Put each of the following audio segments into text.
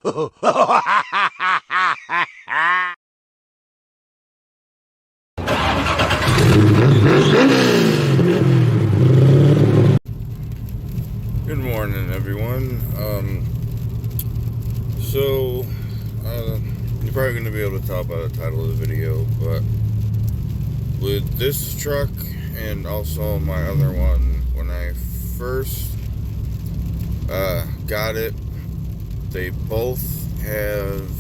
Good morning, everyone. You're probably going to be able to tell by the title of the video, but with this truck and also my other one, when I first got it, they both have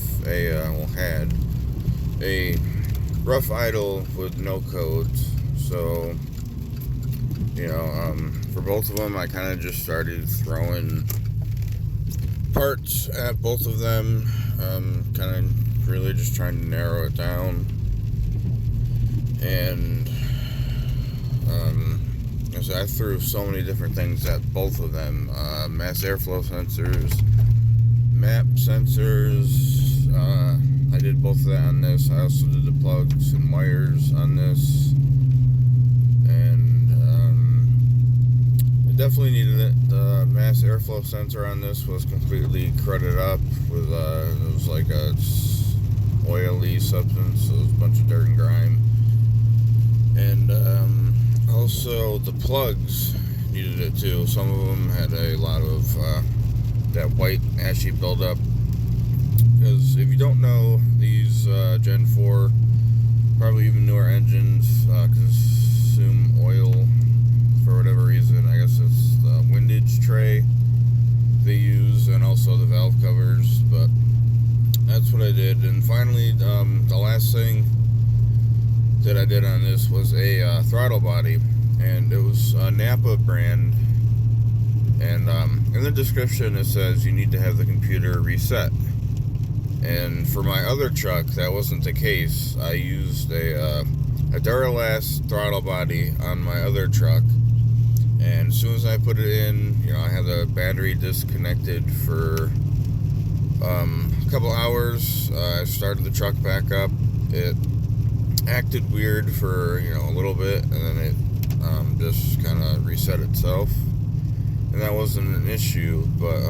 had a rough idle with no codes. So, for both of them, I kind of just started throwing parts at both of them, kind of really just trying to narrow it down. And so I threw so many different things at both of them: mass airflow sensors, map sensors. I did both of that on this. I also did the plugs and wires on this, and it definitely needed it. The mass airflow sensor on this was completely crudded up with it was like a oily substance, so it was a bunch of dirt and grime. And also the plugs needed it too. Some of them had a lot of that white ashy buildup. Because if you don't know, these Gen 4, probably even newer engines, consume oil for whatever reason. I guess it's the windage tray they use, and also the valve covers. But that's what I did. And finally, the last thing that I did on this was a throttle body, and it was a Napa brand. And in the description it says you need to have the computer reset. And for my other truck, that wasn't the case. I used a Duralast throttle body on my other truck, and as soon as I put it in, I had the battery disconnected for a couple hours. I started the truck back up. It acted weird for a little bit, and then it just kind of reset itself, and that wasn't an issue. But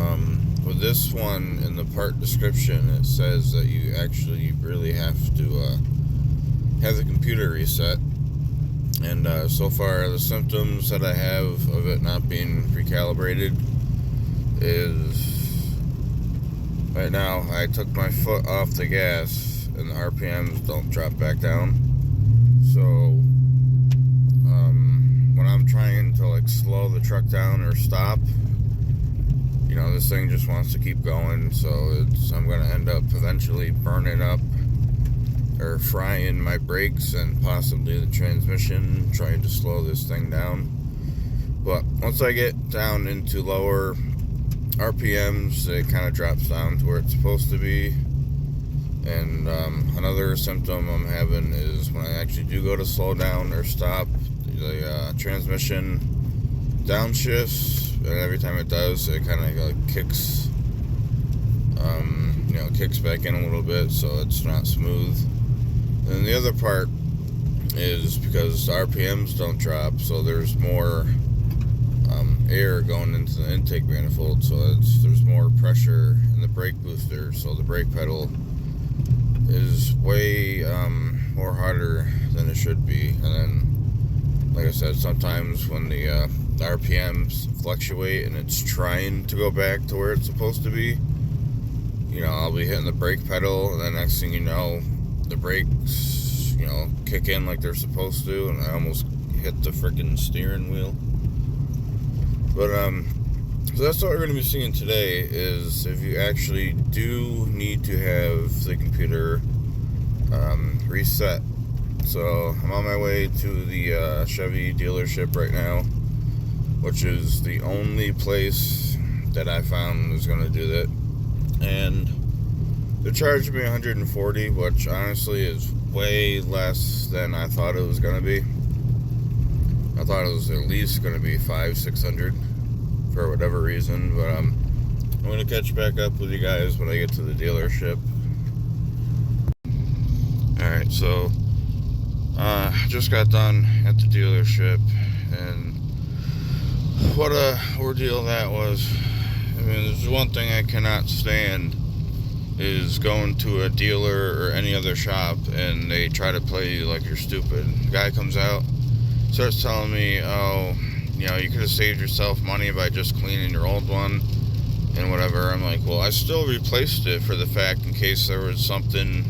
with this one, in the part description, it says that you actually really have to have the computer reset. And so far, the symptoms that I have of it not being recalibrated is, right now, I took my foot off the gas and the RPMs don't drop back down. So when I'm trying to slow the truck down or stop, this thing just wants to keep going. So I'm going to end up eventually burning up or frying my brakes and possibly the transmission, trying to slow this thing down. But once I get down into lower RPMs, it kind of drops down to where it's supposed to be. And another symptom I'm having is when I actually do go to slow down or stop, the transmission downshifts, and every time it does, it kind of kicks kicks back in a little bit, so it's not smooth. And the other part is because the RPMs don't drop, so there's more air going into the intake manifold, so there's more pressure in the brake booster, so the brake pedal is way more harder than it should be. And then, like I said, sometimes when the RPMs fluctuate and it's trying to go back to where it's supposed to be, I'll be hitting the brake pedal, and then next thing you know, the brakes, kick in like they're supposed to, and I almost hit the freaking steering wheel. But so that's what we're going to be seeing today, is if you actually do need to have the computer reset. So I'm on my way to the Chevy dealership right now, which is the only place that I found is going to do that. And they're charging me $140, which honestly is way less than I thought it was going to be. I thought it was at least going to be $500-$600 for whatever reason, but I'm going to catch back up with you guys when I get to the dealership. Alright, so just got done at the dealership, and what a ordeal that was. I mean, there's one thing I cannot stand just going to a dealer or any other shop and they try to play you like you're stupid. The guy comes out, starts telling me, oh, you know, you could have saved yourself money by just cleaning your old one and whatever. I'm like, well, I still replaced it for the fact in case there was something,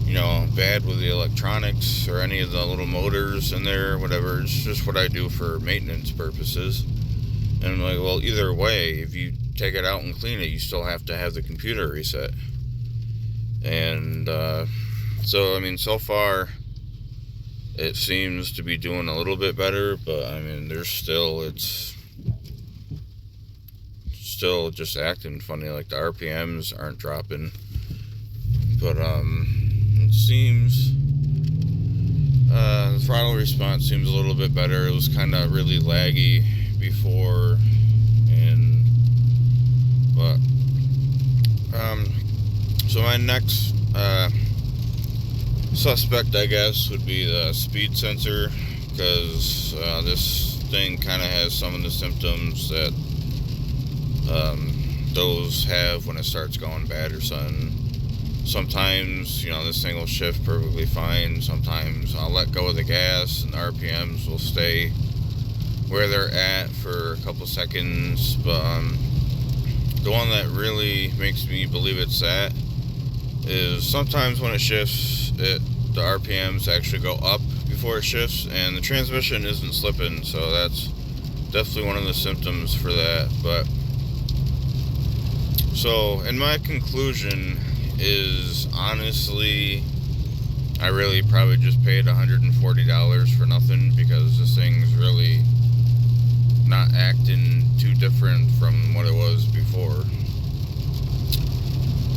you know, bad with the electronics or any of the little motors in there, whatever. It's just what I do for maintenance purposes. And I'm like, well, either way, if you take it out and clean it, you still have to have the computer reset. And so, I mean, so far it seems to be doing a little bit better, but I mean, it's still just acting funny, like the RPMs aren't dropping. But it seems the throttle response seems a little bit better. It was kind of really laggy before, so my next suspect, I guess, would be the speed sensor, because this thing kind of has some of the symptoms that those have when it starts going bad or something. Sometimes, you know, this thing will shift perfectly fine. Sometimes I'll let go of the gas and the RPMs will stay where they're at for a couple seconds. But the one that really makes me believe it's that is sometimes when it shifts, the RPMs actually go up before it shifts, and the transmission isn't slipping. So that's definitely one of the symptoms for that. But so, in my conclusion is, honestly, I really probably just paid $140 for nothing, because this thing's really not acting too different from what it was before.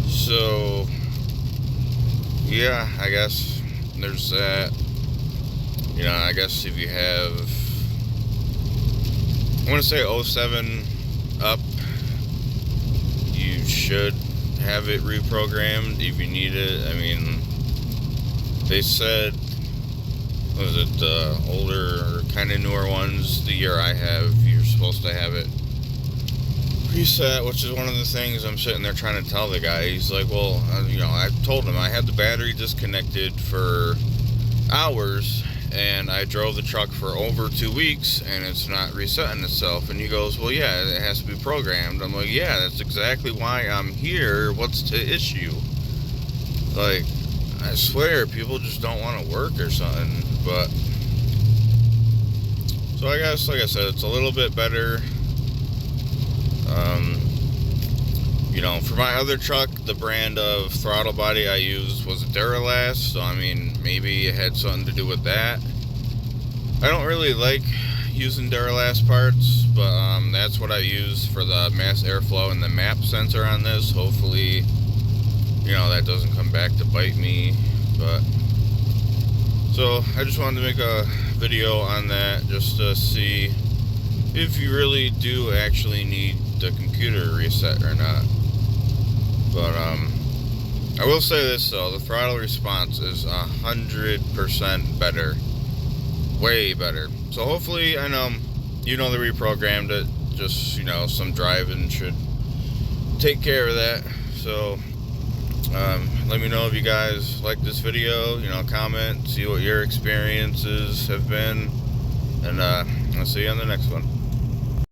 So, yeah, I guess there's that. You know, I guess if you have, I want to say 07 up, you should have it reprogrammed if you need it. I mean, they said, was it the older or kind of newer ones, the year I have, you're supposed to have it preset, which is one of the things I'm sitting there trying to tell the guy. He's like, well, you know, I told him I had the battery disconnected for hours, and I drove the truck for over 2 weeks, and it's not resetting itself. And he goes, well, yeah, it has to be programmed. I'm like, yeah, that's exactly why I'm here. What's the issue? Like, I swear, people just don't want to work or something. But, so I guess, like I said, it's a little bit better. You know, for my other truck, the brand of throttle body I used was a Duralast, so I mean, maybe it had something to do with that. I don't really like using Duralast parts, but that's what I use for the mass airflow and the map sensor on this. Hopefully, you know, that doesn't come back to bite me. But so I just wanted to make a video on that, just to see if you really do actually need the computer reset or not. But I will say this though, the throttle response is 100% better, way better. So hopefully, I know you know they reprogrammed it, just, you know, some driving should take care of that. So let me know if you guys like this video, you know, comment, see what your experiences have been, and I'll see you on the next one.